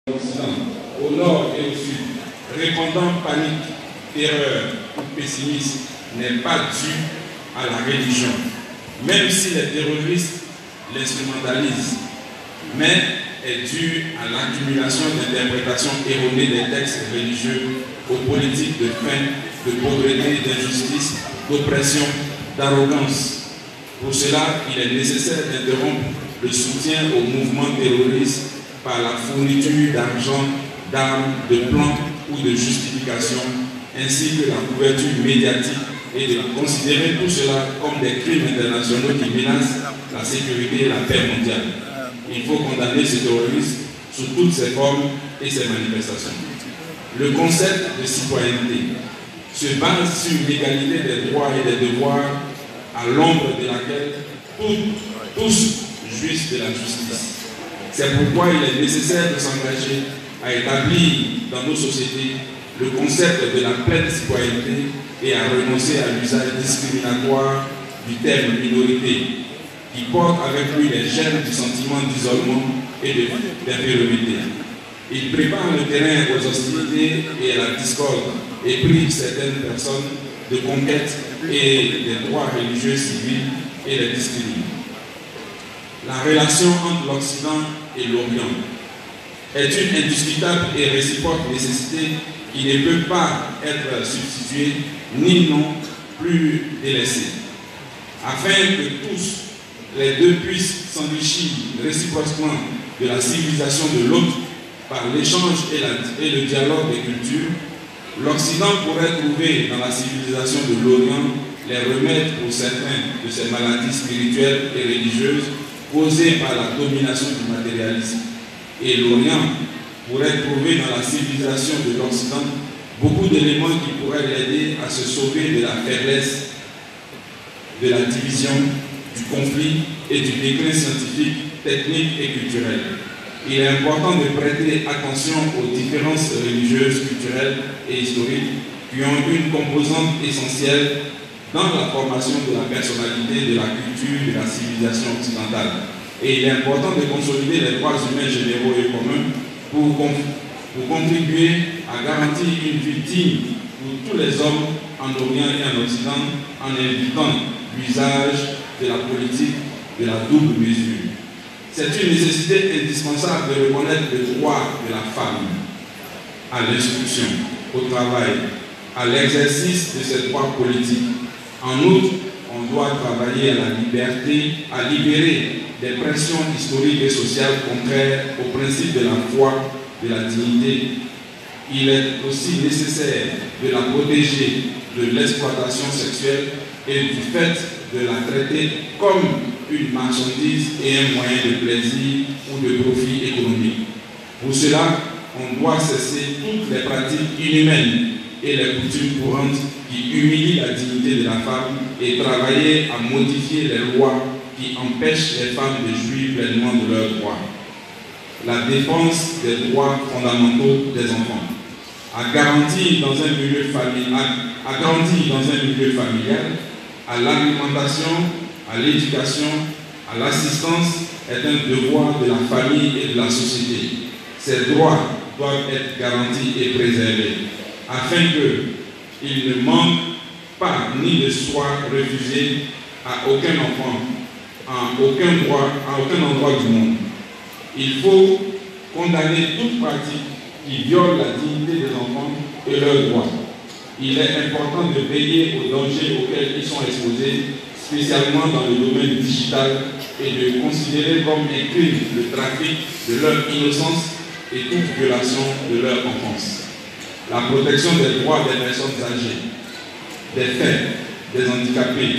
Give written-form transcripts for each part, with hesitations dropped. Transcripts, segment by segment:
au nord et au sud, répandant panique, terreur ou pessimisme n'est pas dû à la religion, même si les terroristes l'instrumentalisent, mais est dû à l'accumulation d'interprétations erronées des textes religieux aux politiques de faim, de pauvreté, d'injustice, d'oppression, d'arrogance. Pour cela, il est nécessaire d'interrompre le soutien aux mouvements terroristes par la fourniture d'argent, d'armes, de plans ou de justifications, ainsi que la couverture médiatique et de considérer tout cela comme des crimes internationaux qui menacent la sécurité et la paix mondiale. Il faut condamner ce terrorisme sous toutes ses formes et ses manifestations. Le concept de citoyenneté se base sur l'égalité des droits et des devoirs à l'ombre de laquelle tous jouissent de la justice. C'est pourquoi il est nécessaire de s'engager à établir dans nos sociétés le concept de la pleine citoyenneté et à renoncer à l'usage discriminatoire du terme minorité, qui porte avec lui les germes du sentiment d'isolement et d'infériorité. Il prépare le terrain aux hostilités et à la discorde et prive certaines personnes de conquête et des droits religieux civils et les discrimine. La relation entre l'Occident et l'Orient est une indiscutable et réciproque nécessité qui ne peut pas être substituée ni non plus délaissée. Afin que tous les deux puissent s'enrichir réciproquement de la civilisation de l'autre par l'échange et le dialogue des cultures, l'Occident pourrait trouver dans la civilisation de l'Orient les remèdes pour certaines de ces maladies spirituelles et religieuses causées par la domination du matérialisme. Et l'Orient pourrait trouver dans la civilisation de l'Occident beaucoup d'éléments qui pourraient l'aider à se sauver de la faiblesse, de la division, du conflit et du déclin scientifique, technique et culturel. Il est important de prêter attention aux différences religieuses, culturelles et historiques qui ont une composante essentielle dans la formation de la personnalité, de la culture, de la civilisation occidentale. Et il est important de consolider les droits humains généraux et communs pour contribuer à garantir une vie digne pour tous les hommes en Orient et en Occident en évitant l'usage de la politique de la double mesure. C'est une nécessité indispensable de reconnaître le droit de la femme à l'instruction, au travail, à l'exercice de ses droits politiques. En outre, on doit travailler à la liberté, à libérer des pressions historiques et sociales contraires au principe de la foi, de la dignité. Il est aussi nécessaire de la protéger de l'exploitation sexuelle et du fait de la traiter comme une marchandise et un moyen de plaisir ou de profit économique. Pour cela, on doit cesser toutes les pratiques inhumaines et les coutumes courantes qui humilient la dignité de la femme et travailler à modifier les lois qui empêchent les femmes de jouir pleinement de leurs droits. La défense des droits fondamentaux des enfants. À grandir dans un milieu familial, à l'alimentation, à l'éducation, à l'assistance est un devoir de la famille et de la société. Ces droits doivent être garantis et préservés, afin qu'ils ne manquent pas ni ne soient refusés à aucun enfant, à aucun endroit du monde. Il faut condamner toute pratique qui viole la dignité des enfants et leurs droits. Il est important de veiller aux dangers auxquels ils sont exposés, spécialement dans le domaine digital, et de considérer comme un crime le trafic de leur innocence et toute violation de leur enfance. La protection des droits des personnes âgées, des femmes, des handicapés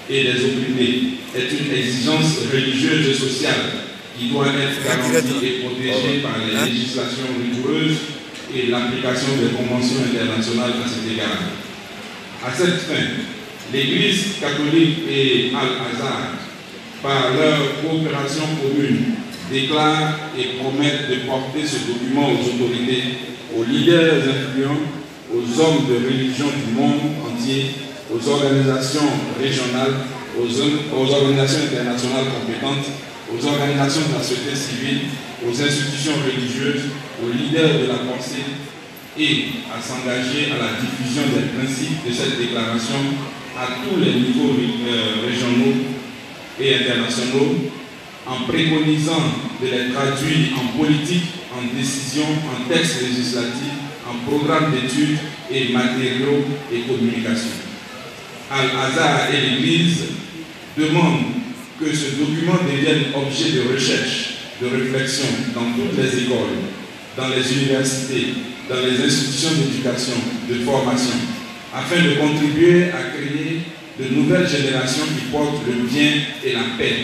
et des opprimés est une exigence religieuse et sociale qui doit être garantie et protégée par les législations rigoureuses et l'application des conventions internationales à cet égard. À cette fin, l'Église catholique et Al-Azhar, par leur coopération commune, déclarent et promettent de porter ce document aux autorités, aux leaders influents, aux hommes de religion du monde entier, aux organisations régionales, aux organisations internationales compétentes aux organisations de la société civile, aux institutions religieuses, aux leaders de la pensée et à s'engager à la diffusion des principes de cette déclaration à tous les niveaux régionaux et internationaux, en préconisant de les traduire en politique, en décision, en texte législatif, en programme d'études et matériaux et communication. Al-Azhar et l'Église demandent que ce document devienne objet de recherche, de réflexion dans toutes les écoles, dans les universités, dans les institutions d'éducation, de formation, afin de contribuer à créer de nouvelles générations qui portent le bien et la paix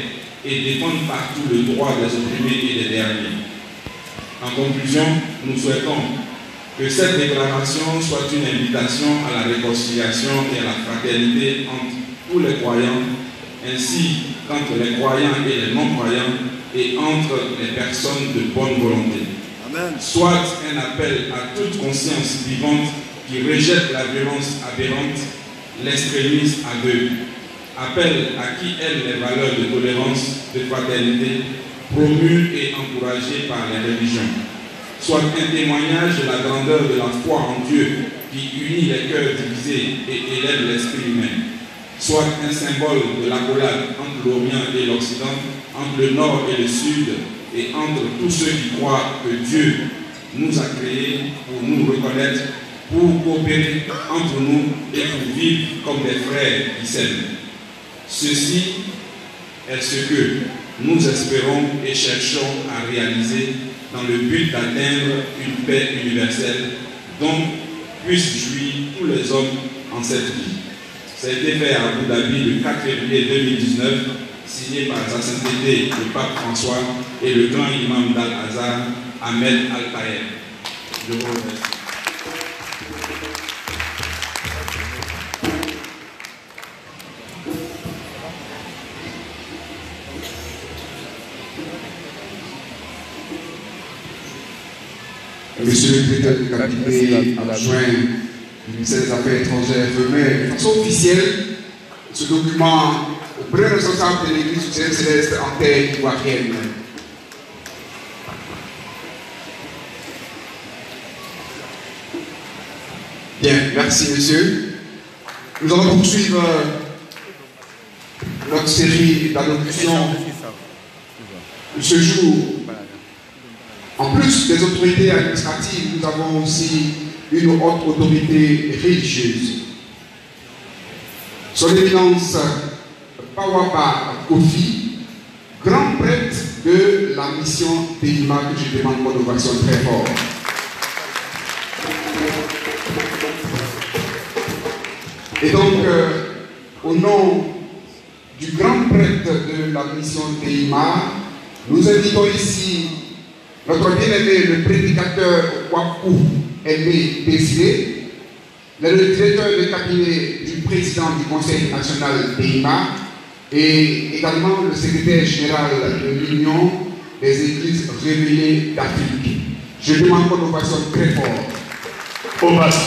et défendent partout le droit des opprimés et des derniers. En conclusion, nous souhaitons que cette déclaration soit une invitation à la réconciliation et à la fraternité entre tous les croyants, ainsi qu'entre les croyants et les non-croyants, et entre les personnes de bonne volonté. Amen. Soit un appel à toute conscience vivante qui rejette la violence aberrante, l'extrémisme aveugle. Appel à qui aime les valeurs de tolérance, de fraternité, promues et encouragées par les religions. Soit un témoignage de la grandeur de la foi en Dieu qui unit les cœurs divisés et élève l'esprit humain. Soit un symbole de l'accolade entre l'Orient et l'Occident, entre le Nord et le Sud, et entre tous ceux qui croient que Dieu nous a créés pour nous reconnaître, pour coopérer entre nous et pour vivre comme des frères qui s'aiment. Ceci est ce que nous espérons et cherchons à réaliser dans le but d'atteindre une paix universelle dont puissent jouir tous les hommes en cette vie. Ça a été fait à Abu Dhabi le 4 février 2019, signé par Sa Sainteté le Pape François et le grand imam d'Al-Azhar, Ahmed Al-Taher. Je vous remercie. Monsieur le directeur du cabinet adjoint du ministère des Affaires étrangères remet de façon officielle ce document au premier responsable de l'Église soutienne céleste en terre ivoirienne. Bien, merci monsieur. Nous allons poursuivre notre série d'allocutions de ce jour. En plus des autorités administratives, nous avons aussi une haute autorité religieuse. Son Éminence Pawaba Kofi, grand prêtre de la mission Teima, que je demande mon ovation très fort. Et donc, au nom du grand prêtre de la mission Teima, nous invitons ici notre bien-aimé, le prédicateur Wakou Aimé Désiré, le directeur de cabinet du président du Conseil national Teima et également le secrétaire général de l'Union des Églises révélées d'Afrique. Je demande qu'on nous fasse très fort. Ovation.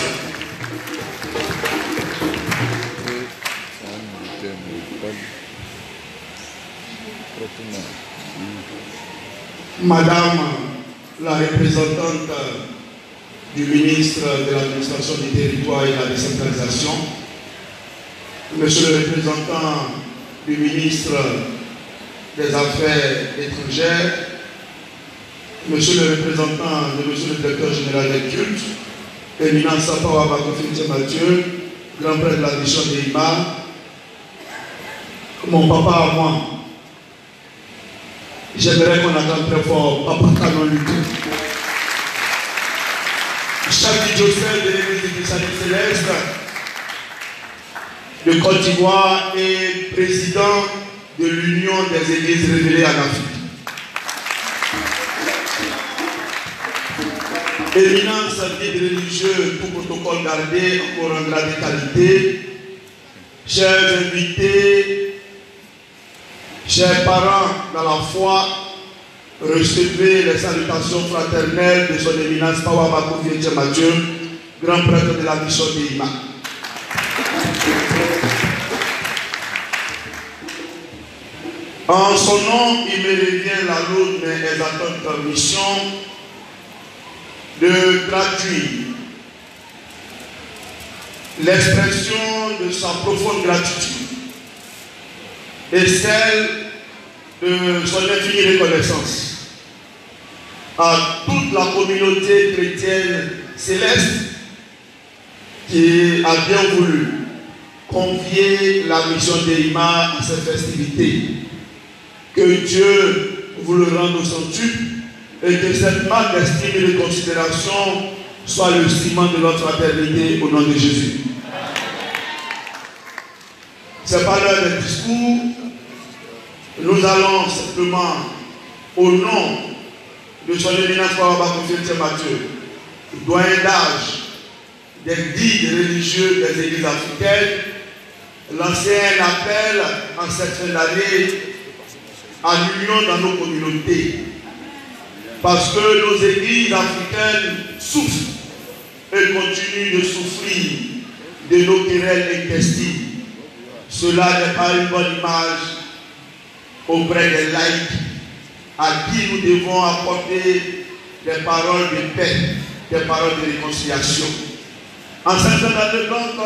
Madame la représentante du ministre de l'administration du territoire et de la décentralisation, monsieur le représentant du ministre des Affaires étrangères, monsieur le représentant de monsieur le directeur général des cultes, éminent Sapawa Bakofi Mathieu, grand prêtre de la mission des Imams, mon papa à moi. J'aimerais qu'on attende très fort Papa Canon Luc. Chaque diocèse de l'Église du Salut Céleste de Côte d'Ivoire est président de l'Union des Églises révélées en Afrique. Éminence guide religieux, tout protocole gardé, encore en grade de qualité. Chers invités, chers parents dans la foi, recevez les salutations fraternelles de son éminence Pawa Bakofi Mathieu, grand prêtre de la mission Teima. En son nom, il me revient la lourde mais exaltante mission de traduire l'expression de sa profonde gratitude et celle de son infinie reconnaissance à toute la communauté chrétienne céleste qui a bien voulu convier la mission d'Eima à ces festivités. Que Dieu vous le rende au centuple et que cette marque d'estime et de considération soit le ciment de notre fraternité au nom de Jésus. Ce n'est pas l'heure de discours. Nous allons simplement, au nom de son éminence Papa Confiance Mathieu, doyen d'âge des guides religieux des églises africaines, l'ancien appel en cette fin d'année à l'union dans nos communautés. Parce que nos églises africaines souffrent et continuent de souffrir de nos querelles intestines. Cela n'est pas une bonne image auprès des laïcs à qui nous devons apporter des paroles de paix, des paroles de réconciliation. En cette année, donc,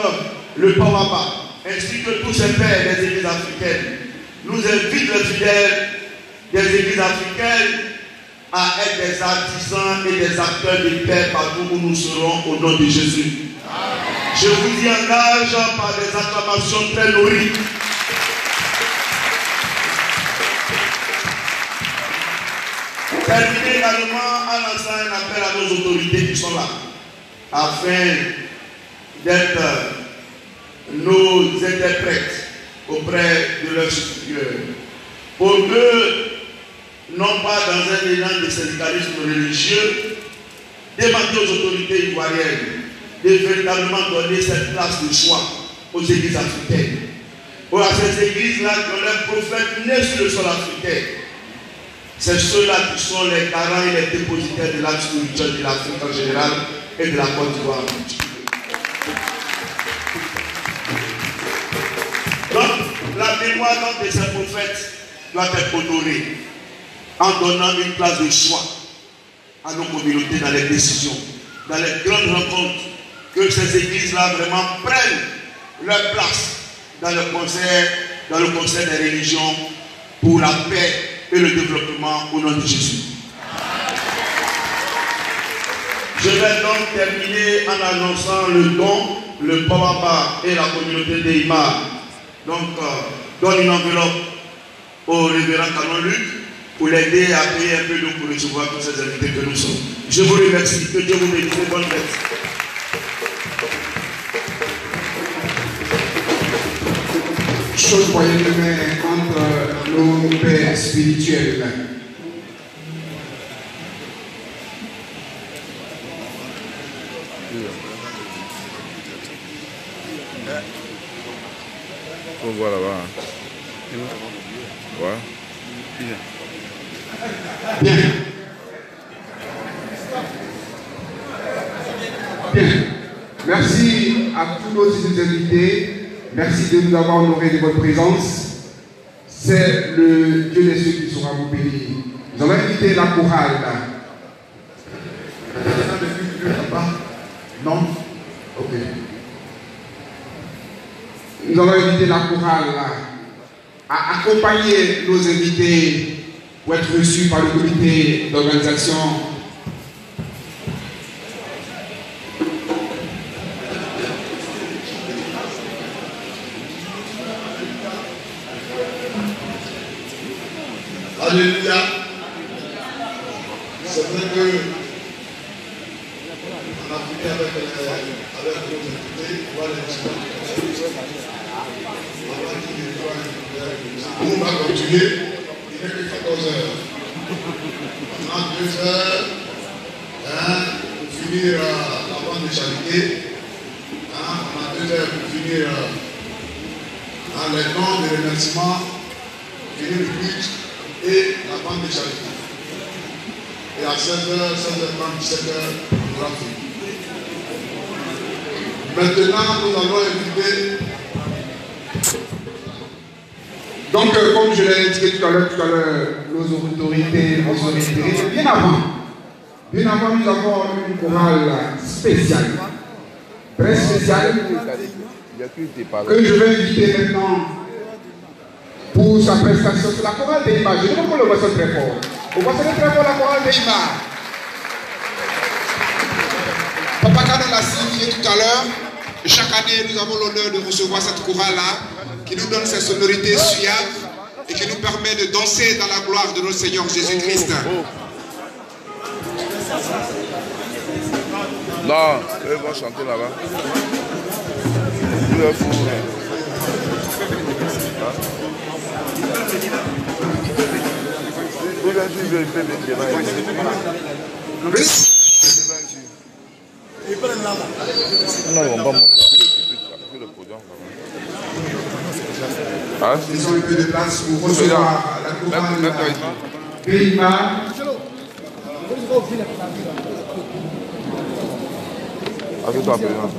le Pawaba, ainsi que tous ces pères des églises africaines, nous invitent les fidèles des églises africaines à être des artisans et des acteurs de paix partout où nous serons au nom de Jésus. Je vous y engage par des acclamations très nourries. Terminer également en lançant un appel à nos autorités qui sont là, afin d'être nos interprètes auprès de leurs supérieurs, pour que, non pas dans un élan de syndicalisme religieux, demander aux autorités ivoiriennes de véritablement donner cette place de choix aux églises africaines. Or, à ces églises-là, qui ont leurs prophètes nés sur le sol africain, c'est ceux-là qui sont les garants et les dépositaires de l'acte spirituel de l'Afrique en général et de la Côte d'Ivoire en particulier. Donc, la mémoire de ces prophètes doit être honorée en donnant une place de choix à nos communautés dans les décisions, dans les grandes rencontres, que ces églises-là vraiment prennent leur place dans le concert des religions pour la paix et le développement au nom de Jésus. Je vais donc terminer en annonçant le don, le Pawaba et la communauté d'Eima. Donc, donne une enveloppe au révérend Canon Luc pour l'aider à payer un peu d'eau pour recevoir tous ces invités que nous sommes. Je vous remercie. Que Dieu vous bénisse. Bonne fête. Chose moyenne de main entre nos pères spirituels. On voit là-bas. Ouais. Bien. Bien. Merci à tous nos invités. Merci de nous avoir honorés de votre présence. C'est le Dieu des cieux qui saura vous bénir. Nous allons inviter la chorale. Non? Ok. Nous allons inviter la chorale à accompagner nos invités pour être reçus par le comité d'organisation. Alléluia. C'est vrai que on a fini avec nos invités, on va les discuter. On va continuer. Il n'est que 14 heures. On a 2 heures pour finir la bande de charité. On a 2 heures pour finir les dons de remerciement, finir le culte et la bande de charité. Et à 16h, 16h30, 17h, on aura fini. Maintenant, nous allons inviter Donc, comme je l'ai indiqué tout à l'heure, nos autorités bien avant, nous avons une chorale spéciale, très spéciale, que je vais inviter maintenant pour sa prestation. C'est la chorale d'Eima. Je ne sais pas le voici très fort. Vous voyez très fort la chorale d'Eima. Papa Kano l'a signifié tout à l'heure. Chaque année, nous avons l'honneur de recevoir cette chorale-là qui nous donne ces sonorités suaves et qui nous permet de danser dans la gloire de notre Seigneur Jésus-Christ. Non, eux vont chanter là-bas. Ils fou. Non, ils vont pas monter sur le public, sur le podium. Hein? Ils ont un peu de place pour recevoir la chorale d'Eima. Avec-toi, président.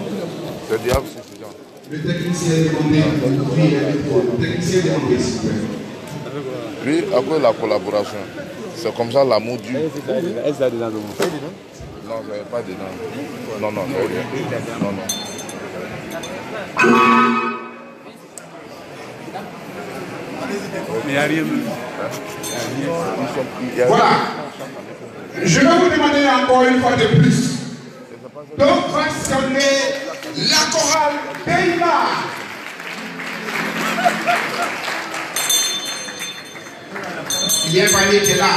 C'est le diable, c'est ça. Le technicien est demandé d'ouvrir le technicien est demandé, s'il vous plaît. Lui, après la collaboration, c'est comme ça l'amour du. Est-ce que dedans Non, je n'avais pas dedans. Non, non, non. Non, non. Mais il n'y a rien. Voilà. Je vais vous demander encore une fois de plus. Donc, va sonner la chorale d'Eima. Bien Valé qui est là.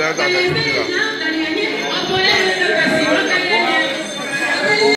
Regarde, c'est fini là.